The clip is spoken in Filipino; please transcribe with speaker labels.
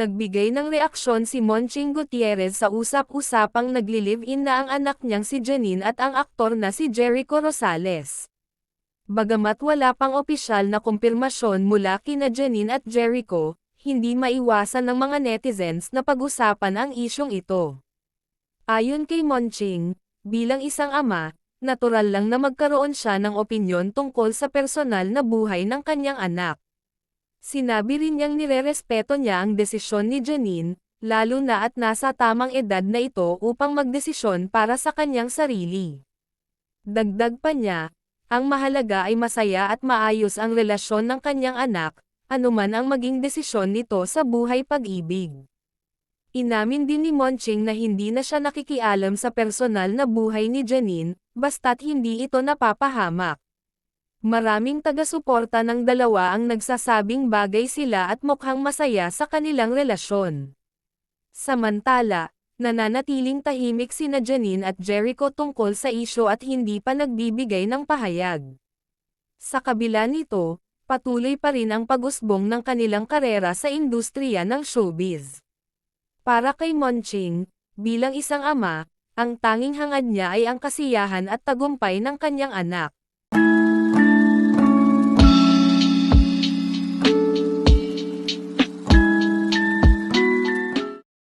Speaker 1: Nagbigay ng reaksyon si Monching Gutierrez sa usap-usapang nagli-live-in na ang anak niyang si Janine at ang aktor na si Jericho Rosales. Bagamat wala pang opisyal na kumpirmasyon mula kina Janine at Jericho, hindi maiwasan ng mga netizens na pag-usapan ang isyong ito. Ayon kay Monching, bilang isang ama, natural lang na magkaroon siya ng opinyon tungkol sa personal na buhay ng kanyang anak. Sinabi rin niyang nirerespeto niya ang desisyon ni Janine, lalo na at nasa tamang edad na ito upang magdesisyon para sa kanyang sarili. Dagdag pa niya, ang mahalaga ay masaya at maayos ang relasyon ng kanyang anak, anuman ang maging desisyon nito sa buhay pag-ibig. Inamin din ni Monching na hindi na siya nakikialam sa personal na buhay ni Janine, basta't hindi ito napapahamak. Maraming taga-suporta ng dalawa ang nagsasabing bagay sila at mukhang masaya sa kanilang relasyon. Samantala, nananatiling tahimik sina Janine at Jericho tungkol sa isyu at hindi pa nagbibigay ng pahayag. Sa kabila nito, patuloy pa rin ang pag-usbong ng kanilang karera sa industriya ng showbiz. Para kay Monching, bilang isang ama, ang tanging hangad niya ay ang kasiyahan at tagumpay ng kanyang anak.